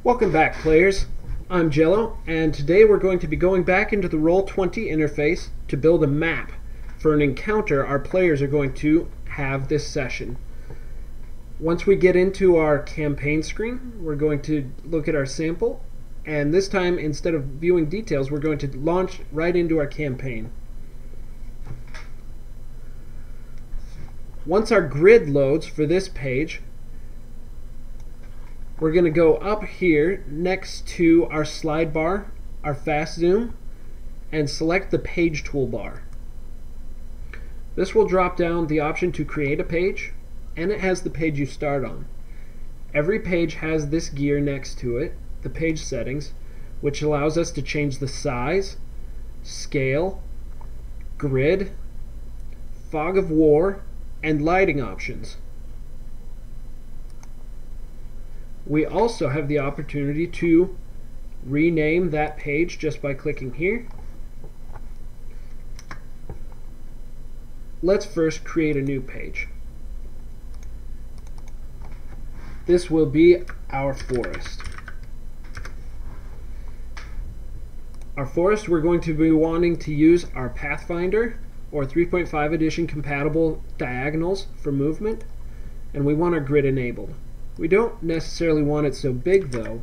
Welcome back, players. I'm Jello, and today we're going to be going back into the Roll20 interface to build a map for an encounter our players are going to have this session. Once we get into our campaign screen, we're going to look at our sample, and this time, instead of viewing details, we're going to launch right into our campaign. Once our grid loads for this page, we're going to go up here next to our slide bar, our fast zoom, and select the page toolbar. This will drop down the option to create a page, and it has the page you start on. Every page has this gear next to it, the page settings, which allows us to change the size, scale, grid, fog of war, and lighting options. We also have the opportunity to rename that page just by clicking here. Let's first create a new page. This will be our forest. Our forest, we're going to be wanting to use our Pathfinder or 3.5 edition compatible diagonals for movement, and we want our grid enabled. We don't necessarily want it so big though,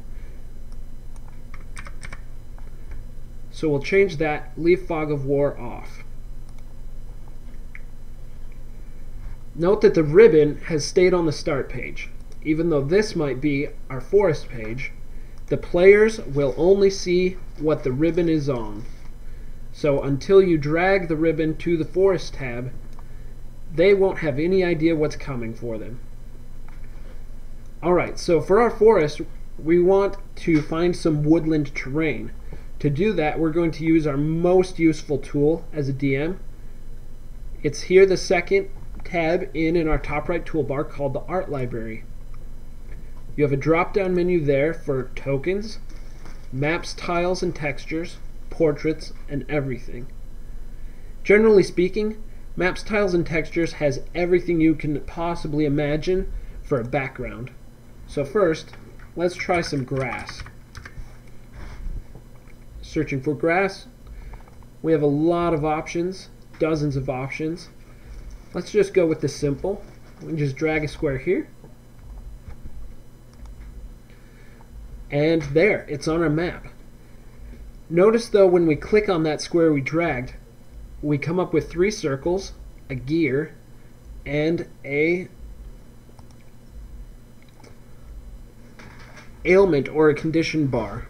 so we'll change that, leave fog of war off. Note that the ribbon has stayed on the start page. Even though this might be our forest page, the players will only see what the ribbon is on. So until you drag the ribbon to the forest tab, they won't have any idea what's coming for them. Alright, so for our forest, we want to find some woodland terrain. To do that, we're going to use our most useful tool as a DM. It's here, the second tab in our top right toolbar, called the Art Library. You have a drop-down menu there for tokens, maps, tiles, and textures, portraits, and everything. Generally speaking, maps, tiles, and textures has everything you can possibly imagine for a background. So first, let's try some grass. Searching for grass, we have a lot of options, dozens of options. Let's just go with the simple. We can just drag a square here. And there, it's on our map. Notice though, when we click on that square we dragged, we come up with 3 circles, a gear, and a ailment or a condition bar.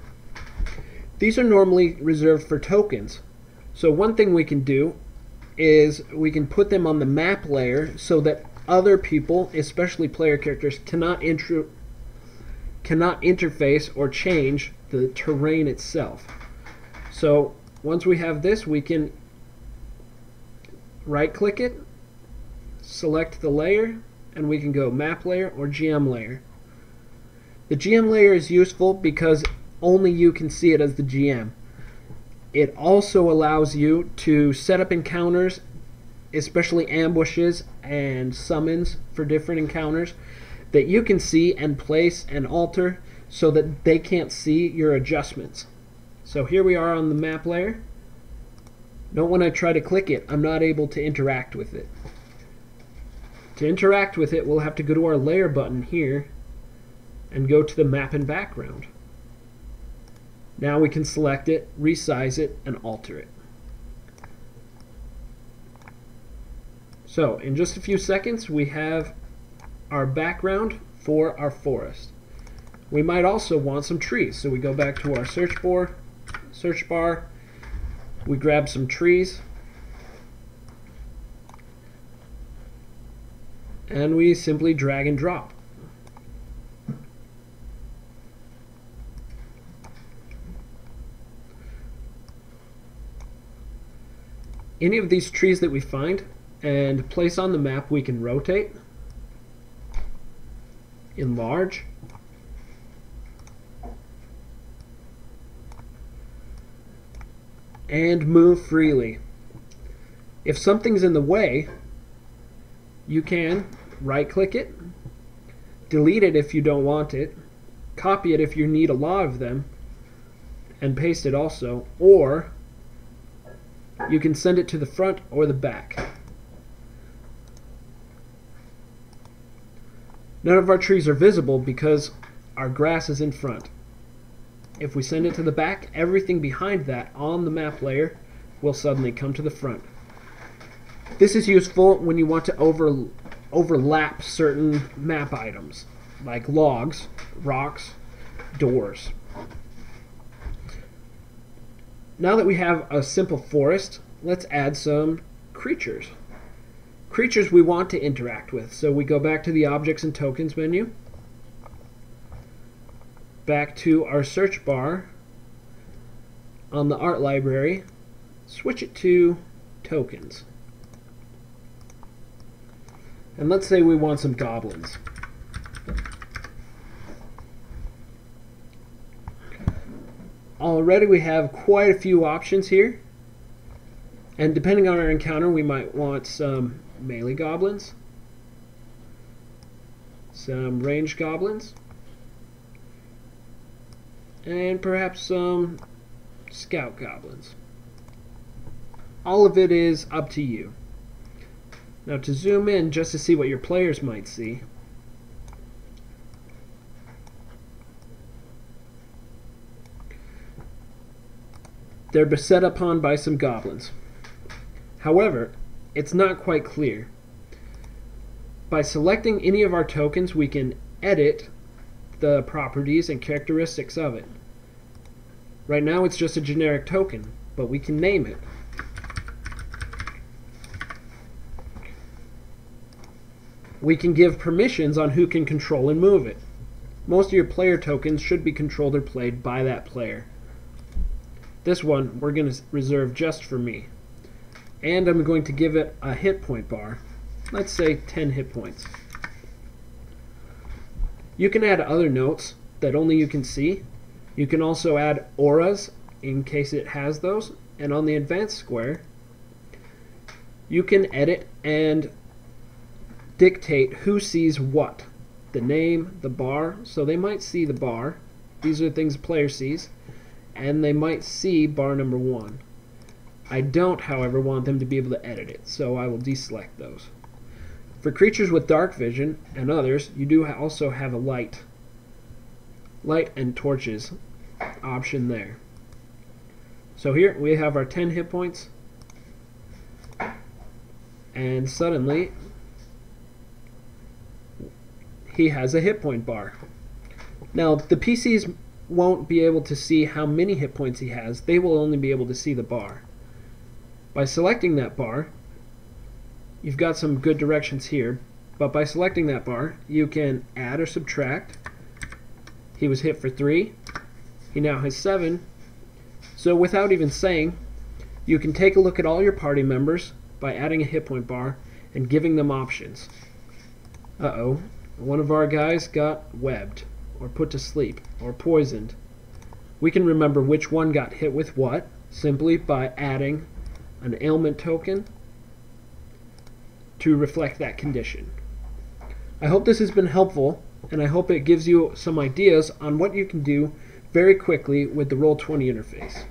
These are normally reserved for tokens. So one thing we can do is we can put them on the map layer so that other people, especially player characters, cannot interface or change the terrain itself. So once we have this, we can right click it, select the layer, and we can go map layer or GM layer. The GM layer is useful because only you can see it as the GM. It also allows you to set up encounters, especially ambushes and summons for different encounters, that you can see and place and alter so that they can't see your adjustments. So here we are on the map layer. Note when I try to click it, I'm not able to interact with it. To interact with it, we'll have to go to our layer button here and go to the map and background. Now we can select it, resize it, and alter it. So in just a few seconds, we have our background for our forest. We might also want some trees, so we go back to our search bar, we grab some trees, and we simply drag and drop. Any of these trees that we find and place on the map, we can rotate, enlarge, and move freely. If something's in the way, you can right click it, delete it if you don't want it, copy it if you need a lot of them, and paste it also, or you can send it to the front or the back. None of our trees are visible because our grass is in front. If we send it to the back, everything behind that on the map layer will suddenly come to the front. This is useful when you want to overlap certain map items, like logs, rocks, doors. Now that we have a simple forest, let's add some creatures. Creatures we want to interact with. So we go back to the Objects and Tokens menu, back to our search bar on the Art Library, switch it to Tokens. And let's say we want some goblins. Already we have quite a few options here, and depending on our encounter we might want some melee goblins, some ranged goblins, and perhaps some scout goblins. All of it is up to you. Now to zoom in just to see what your players might see, they're beset upon by some goblins. However, it's not quite clear. By selecting any of our tokens, we can edit the properties and characteristics of it. Right now it's just a generic token, but we can name it. We can give permissions on who can control and move it. Most of your player tokens should be controlled or played by that player. This one we're going to reserve just for me. And I'm going to give it a hit point bar. Let's say 10 hit points. You can add other notes that only you can see. You can also add auras in case it has those. And on the advanced square, you can edit and dictate who sees what. The name, the bar, so they might see the bar. These are things the player sees. And they might see bar number 1. I don't, however, want them to be able to edit it, so I will deselect those. For creatures with dark vision and others, you do also have a light and torches option there. So here we have our 10 hit points, and suddenly he has a hit point bar. Now the PCs won't be able to see how many hit points he has. They will only be able to see the bar. By selecting that bar, you've got some good directions here, but by selecting that bar, you can add or subtract. He was hit for 3. He now has 7. So without even saying, you can take a look at all your party members by adding a hit point bar and giving them options. Uh-oh, one of our guys got webbed, or put to sleep, or poisoned. We can remember which one got hit with what simply by adding an ailment token to reflect that condition. I hope this has been helpful, and I hope it gives you some ideas on what you can do very quickly with the Roll20 interface.